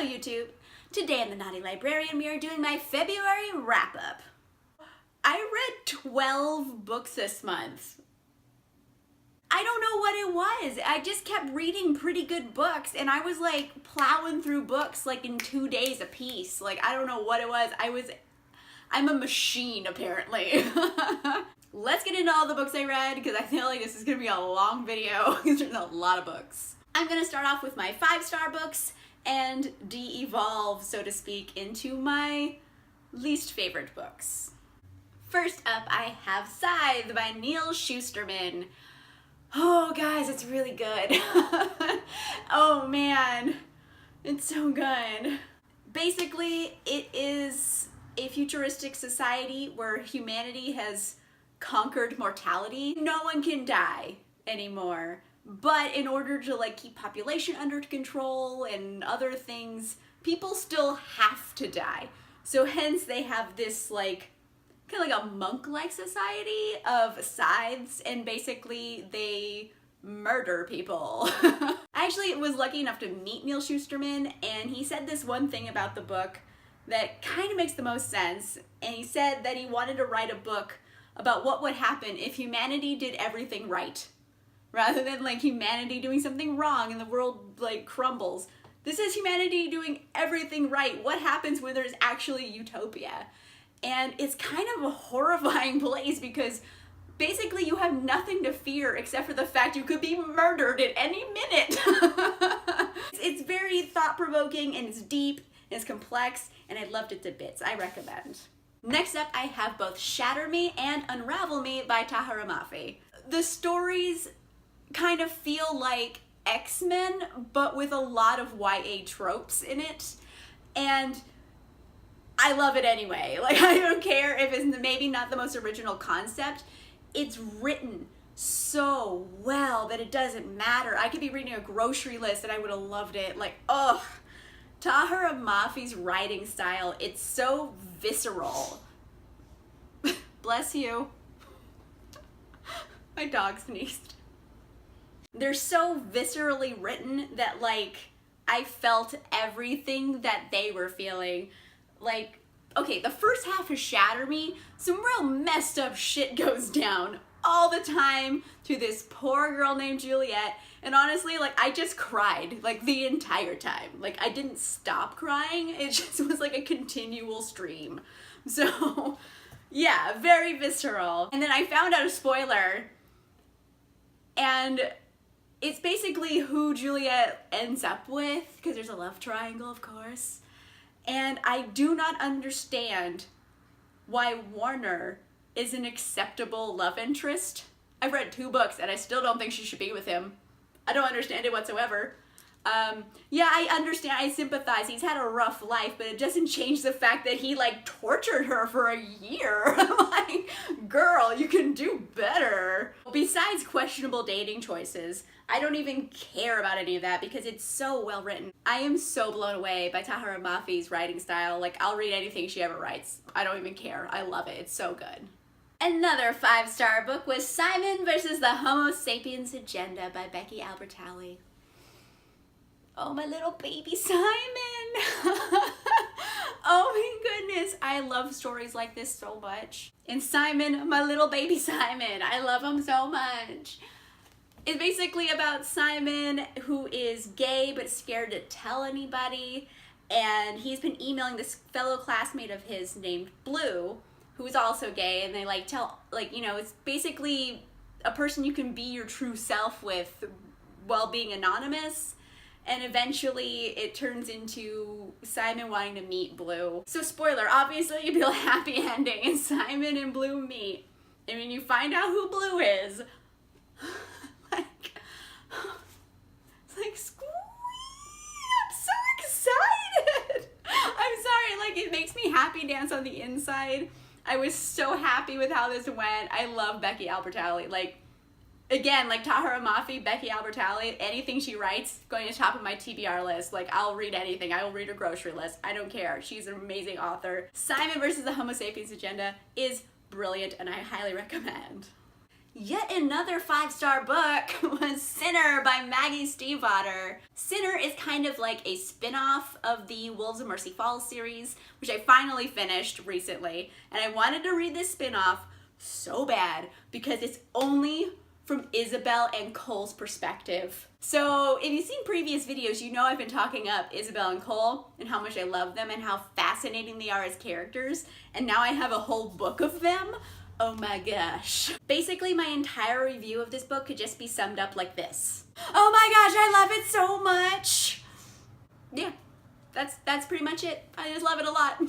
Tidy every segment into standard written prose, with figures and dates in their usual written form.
Hello YouTube! Today on the Naughty Librarian we are doing my February wrap-up. I read 12 books this month. I don't know what it was. I just kept reading pretty good books and I was like plowing through books like in 2 days a piece. Like I don't know what it was. I'm a machine apparently. Let's get into all the books I read because I feel like this is gonna be a long video because there's a lot of books. I'm gonna start off with my 5-star books and de-evolve, so to speak, into my least favorite books. First up, I have Scythe by Neal Shusterman. Oh guys, it's really good. Oh man, it's so good. Basically, it is a futuristic society where humanity has conquered mortality. No one can die anymore. But in order to like keep population under control and other things, people still have to die. So hence they have this like kind of like a monk-like society of scythes, and basically they murder people. I actually was lucky enough to meet Neal Shusterman, and he said this one thing about the book that kind of makes the most sense. And he said that he wanted to write a book about what would happen if humanity did everything right, rather than like humanity doing something wrong and the world like crumbles. This is humanity doing everything right. What happens when there's actually utopia? And it's kind of a horrifying place because basically you have nothing to fear except for the fact you could be murdered at any minute. It's very thought-provoking and it's deep and it's complex and I loved it to bits. I recommend. Next up, I have both Shatter Me and Unravel Me by Tahira Mafi. The stories kind of feel like X-Men, but with a lot of YA tropes in it, and I love it anyway. Like, I don't care if it's maybe not the most original concept. It's written so well that it doesn't matter. I could be reading a grocery list and I would have loved it. Like, ugh. Tahira Mafi's writing style, it's so visceral. Bless you. My dog sneezed. They're so viscerally written that like I felt everything that they were feeling. Like, okay, the first half of Shatter Me, some real messed up shit goes down all the time to this poor girl named Juliet, and honestly, like, I just cried like the entire time. Like, I didn't stop crying, it just was like a continual stream. So yeah, very visceral. And then I found out a spoiler, and it's basically who Juliet ends up with, because there's a love triangle, of course. And I do not understand why Warner is an acceptable love interest. I've read 2 books and I still don't think she should be with him. I don't understand it whatsoever. Yeah, I understand, I sympathize, he's had a rough life, but it doesn't change the fact that he like tortured her for a year. Like, girl, you can do better. Besides questionable dating choices, I don't even care about any of that because it's so well written. I am so blown away by Tahira Mafi's writing style. Like, I'll read anything she ever writes. I don't even care. I love it. It's so good. Another 5-star book was Simon versus the Homo Sapiens Agenda by Becky Albertalli. Oh, my little baby Simon. Oh my goodness. I love stories like this so much. And Simon, my little baby Simon, I love him so much. It's basically about Simon, who is gay but scared to tell anybody, and he's been emailing this fellow classmate of his named Blue, who is also gay, and they like tell, like, you know, it's basically a person you can be your true self with while being anonymous, and eventually it turns into Simon wanting to meet Blue. So spoiler, obviously you'd be a happy ending, and Simon and Blue meet, and when you find out who Blue is, it's like, squee! I'm so excited! I'm sorry, like, it makes me happy dance on the inside. I was so happy with how this went. I love Becky Albertalli. Like, again, like Tahira Mafi, Becky Albertalli, anything she writes, going to the top of my TBR list. Like, I'll read anything. I will read her grocery list. I don't care. She's an amazing author. Simon versus the Homo Sapiens Agenda is brilliant, and I highly recommend. Yet another 5-star book was Sinner by Maggie Stiefvater. Sinner is kind of like a spin-off of the Wolves of Mercy Falls series, which I finally finished recently. And I wanted to read this spin-off so bad because it's only from Isabel and Cole's perspective. So if you've seen previous videos, you know I've been talking up Isabel and Cole and how much I love them and how fascinating they are as characters. And now I have a whole book of them. Oh my gosh. Basically, my entire review of this book could just be summed up like this. Oh my gosh, I love it so much. Yeah, that's pretty much it. I just love it a lot.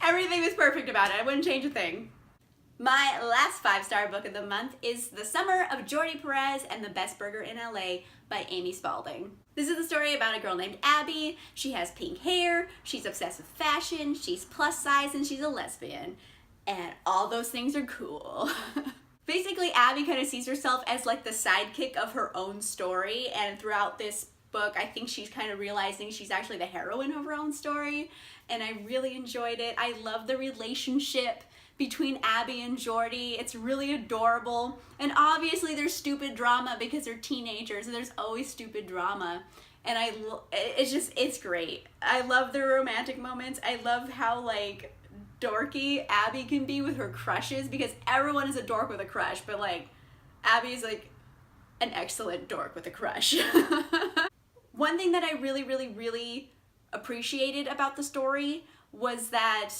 Everything is perfect about it. I wouldn't change a thing. My last 5-star book of the month is The Summer of Jordi Perez and the Best Burger in LA by Amy Spalding. This is the story about a girl named Abby. She has pink hair, she's obsessed with fashion, she's plus size, and she's a lesbian. And all those things are cool. Basically, Abby kind of sees herself as like the sidekick of her own story, and throughout this book, I think she's kind of realizing she's actually the heroine of her own story, and I really enjoyed it. I love the relationship between Abby and Jordi. It's really adorable, and obviously there's stupid drama because they're teenagers, and there's always stupid drama, and it's great. I love the romantic moments. I love how like dorky Abby can be with her crushes, because everyone is a dork with a crush, but like Abby's like an excellent dork with a crush. One thing that I really appreciated about the story was that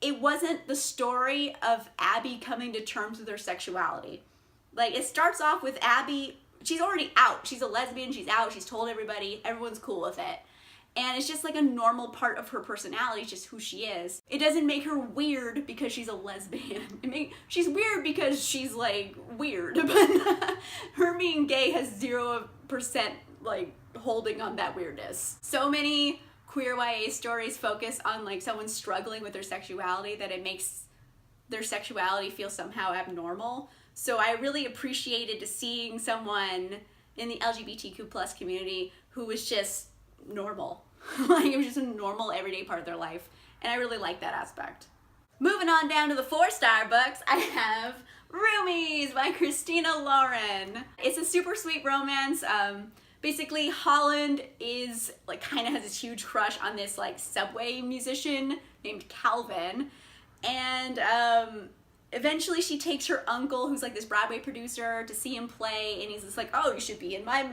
it wasn't the story of Abby coming to terms with her sexuality. Like, it starts off with Abby, she's already out, she's a lesbian, she's out, she's told everybody, everyone's cool with it. And it's just like a normal part of her personality, just who she is. It doesn't make her weird because she's a lesbian. She's weird because she's like weird, but her being gay has 0% like holding on that weirdness. So many queer YA stories focus on like someone struggling with their sexuality that it makes their sexuality feel somehow abnormal. So I really appreciated seeing someone in the LGBTQ plus community who was just normal. Like, it was just a normal everyday part of their life, and I really like that aspect. Moving on down to the 4-star books, I have Roomies by Christina Lauren. It's a super sweet romance. Basically, Holland is like kind of has this huge crush on this like subway musician named Calvin, and eventually she takes her uncle, who's like this Broadway producer, to see him play, and he's just like, oh, you should be in my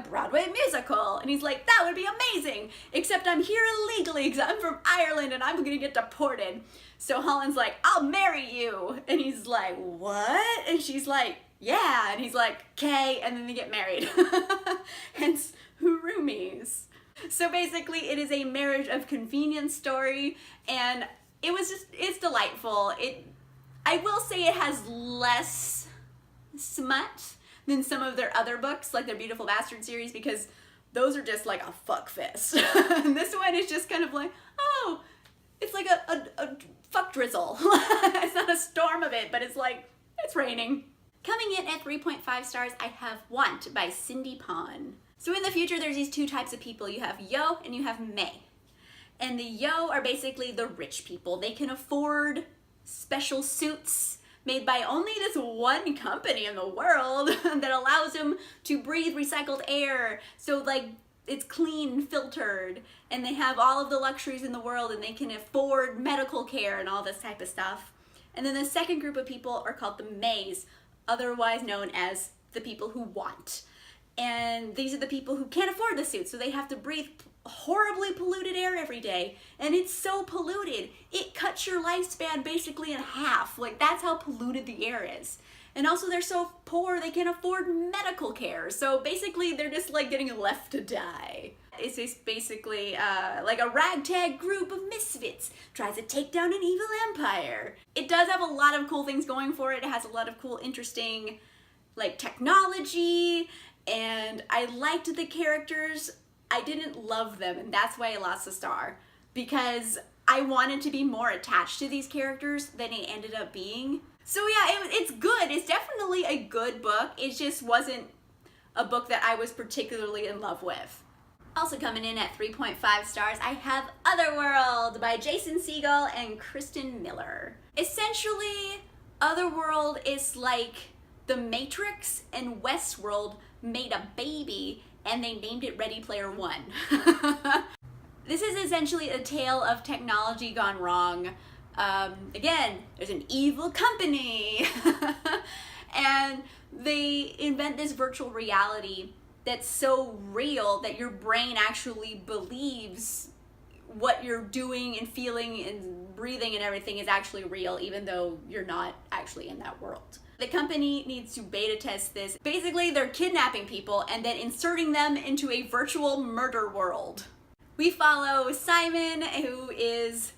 Broadway musical. And he's like, that would be amazing, except I'm here illegally because I'm from Ireland and I'm gonna get deported. So Holland's like, I'll marry you. And he's like, what? And she's like, yeah. And he's like, okay, and then they get married. Hence, Roomies. So basically, it is a marriage of convenience story, and it's delightful. I will say it has less smut than some of their other books, like their Beautiful Bastard series, because those are just like a fuck fest. And this one is just kind of like, oh, it's like a fuck drizzle. It's not a storm of it, but it's like, it's raining. Coming in at 3.5 stars, I have Want by Cindy Pon. So in the future, there's these two types of people. You have Yo and you have May. And the Yo are basically the rich people. They can afford special suits made by only this one company in the world that allows them to breathe recycled air. So like it's clean, filtered, and they have all of the luxuries in the world, and they can afford medical care and all this type of stuff. And then the second group of people are called the Mays, otherwise known as the people who want. And these are the people who can't afford the suit, so they have to breathe horribly polluted air every day. And it's so polluted, it cuts your lifespan basically in half. Like, that's how polluted the air is. And also they're so poor they can't afford medical care. So basically they're just like getting left to die. It's just basically like a ragtag group of misfits tries to take down an evil empire. It does have a lot of cool things going for it. It has a lot of cool, interesting like technology, and I liked the characters. I didn't love them, and that's why I lost a star, because I wanted to be more attached to these characters than it ended up being. So yeah, it's good. It's definitely a good book. It just wasn't a book that I was particularly in love with. Also coming in at 3.5 stars, I have Otherworld by Jason Segel and Kristen Miller. Essentially, Otherworld is like The Matrix and Westworld made a baby and they named it Ready Player One. This is essentially a tale of technology gone wrong. Again, there's an evil company and they invent this virtual reality that's so real that your brain actually believes what you're doing and feeling and breathing and everything is actually real, even though you're not actually in that world. The company needs to beta test this. Basically, they're kidnapping people and then inserting them into a virtual murder world. We follow Simon, who is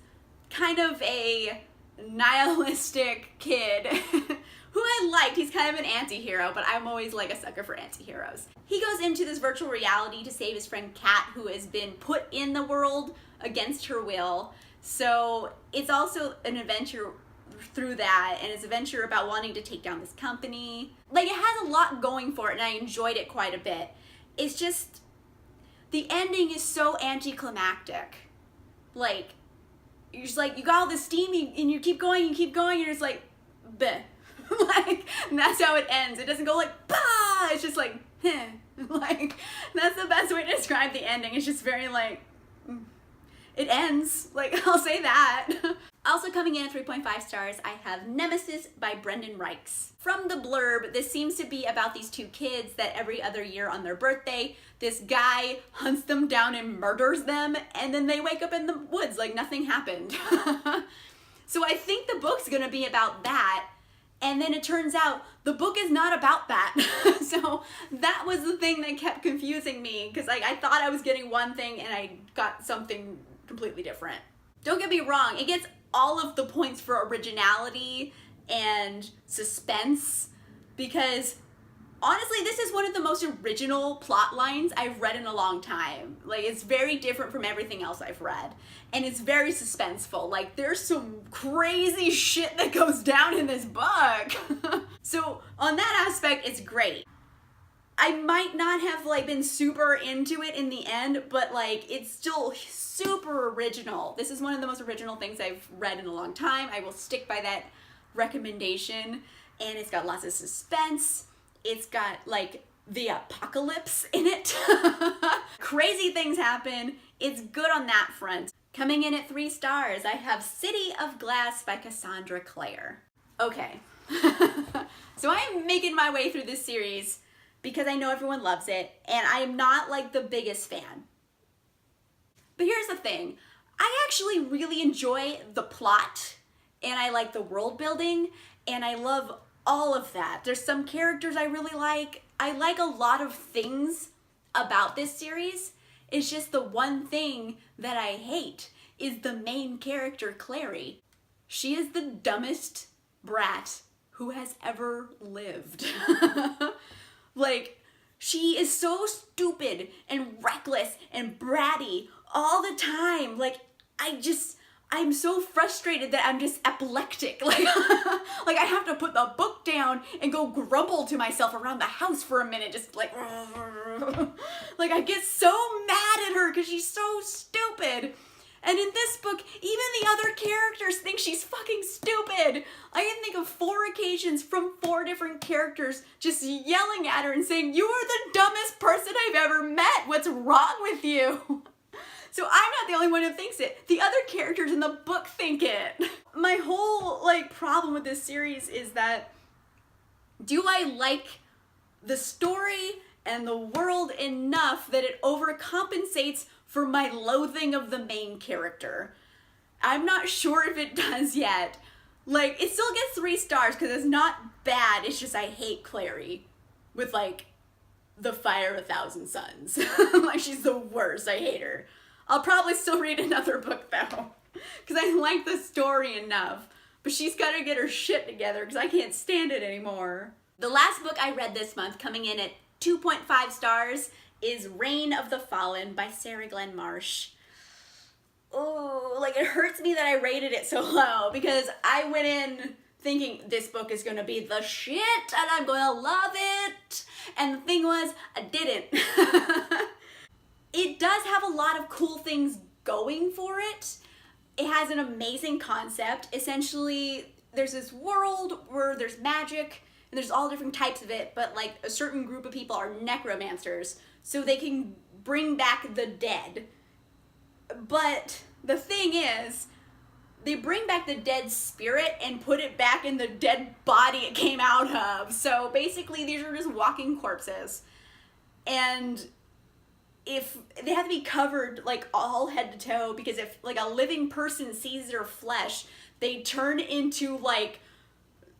kind of a nihilistic kid who I liked. He's kind of an anti-hero, but I'm always like a sucker for anti-heroes. He goes into this virtual reality to save his friend Kat, who has been put in the world against her will. So it's also an adventure through that, and it's an adventure about wanting to take down this company. Like, it has a lot going for it, and I enjoyed it quite a bit. It's just, the ending is so anticlimactic. Like, you're just like, you got all this steam, and you keep going, and you're just like, bleh. Like, and that's how it ends. It doesn't go like, bah! It's just like, heh. Like, that's the best way to describe the ending. It's just very like, it ends. Like, I'll say that. Also coming in at 3.5 stars, I have Nemesis by Brendan Reichs. From the blurb, this seems to be about these two kids that every other year on their birthday, this guy hunts them down and murders them, and then they wake up in the woods like nothing happened. So I think the book's gonna be about that. And then it turns out the book is not about that. So that was the thing that kept confusing me, because like I thought I was getting one thing and I got something completely different. Don't get me wrong, it gets all of the points for originality and suspense, because honestly, this is one of the most original plot lines I've read in a long time. Like, it's very different from everything else I've read. And it's very suspenseful. Like, there's some crazy shit that goes down in this book. So, on that aspect, it's great. I might not have, like, been super into it in the end, but, like, it's still super original. This is one of the most original things I've read in a long time. I will stick by that recommendation. And it's got lots of suspense. It's got, like, the apocalypse in it. Crazy things happen. It's good on that front. Coming in at 3 stars, I have City of Glass by Cassandra Clare. Okay. So I'm making my way through this series because I know everyone loves it, and I'm not, like, the biggest fan. But here's the thing. I actually really enjoy the plot, and I like the world building, and I love all of that. There's some characters I really like. I like a lot of things about this series. It's just the one thing that I hate is the main character, Clary. She is the dumbest brat who has ever lived. Like, she is so stupid and reckless and bratty all the time. Like, I'm so frustrated that I'm just epileptic. Like, like I have to put the book down and go grumble to myself around the house for a minute, just like, like I get so mad at her because she's so stupid. And in this book, even the other characters think she's fucking stupid. I can think of 4 occasions from 4 different characters just yelling at her and saying, "You are the dumbest person I've ever met. What's wrong with you?" So I'm not the only one who thinks it. The other characters in the book think it. My whole, like, problem with this series is that, do I like the story and the world enough that it overcompensates for my loathing of the main character? I'm not sure if it does yet. Like, it still gets 3 stars because it's not bad. It's just I hate Clary with, like, the fire of 1,000 suns. Like, she's the worst. I hate her. I'll probably still read another book, though, because I like the story enough. But she's got to get her shit together because I can't stand it anymore. The last book I read this month, coming in at 2.5 stars, is Reign of the Fallen by Sarah Glenn Marsh. Oh, like, it hurts me that I rated it so low because I went in thinking this book is going to be the shit and I'm going to love it. And the thing was, I didn't. It does have a lot of cool things going for it. It has an amazing concept. Essentially, there's this world where there's magic, and there's all different types of it, but like a certain group of people are necromancers, so they can bring back the dead. But the thing is, they bring back the dead spirit and put it back in the dead body it came out of. So basically these are just walking corpses. And if they have to be covered like all head to toe, because if like a living person sees their flesh, they turn into like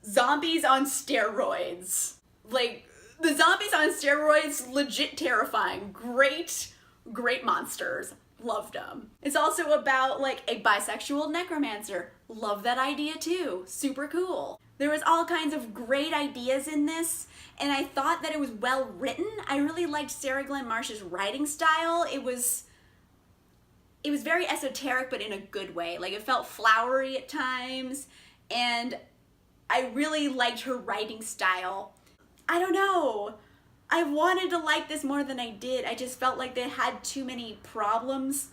zombies on steroids. Like the zombies on steroids, legit terrifying. Great monsters. Loved them. It's also about like a bisexual necromancer. Love that idea too. Super cool. There was all kinds of great ideas in this, and I thought that it was well written. I really liked Sarah Glenn Marsh's writing style. It was very esoteric, but in a good way. Like it felt flowery at times, and I really liked her writing style. I don't know. I wanted to like this more than I did. I just felt like they had too many problems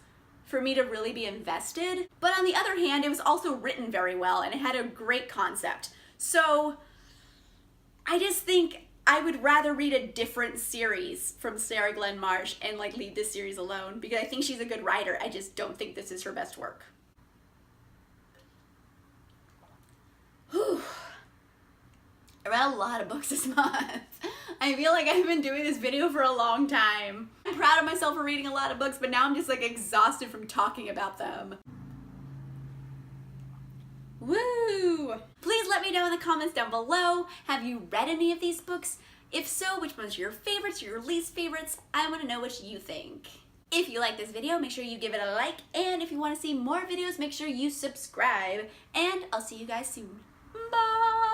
for me to really be invested. But on the other hand, it was also written very well and it had a great concept. So I just think I would rather read a different series from Sarah Glenn Marsh and like leave this series alone, because I think she's a good writer. I just don't think this is her best work. Whew. I read a lot of books this month. I feel like I've been doing this video for a long time. I'm proud of myself for reading a lot of books, but now I'm just like exhausted from talking about them. Woo! Please let me know in the comments down below. Have you read any of these books? If so, which ones are your favorites or your least favorites? I want to know what you think. If you like this video, make sure you give it a like, and if you want to see more videos, make sure you subscribe, and I'll see you guys soon. Bye!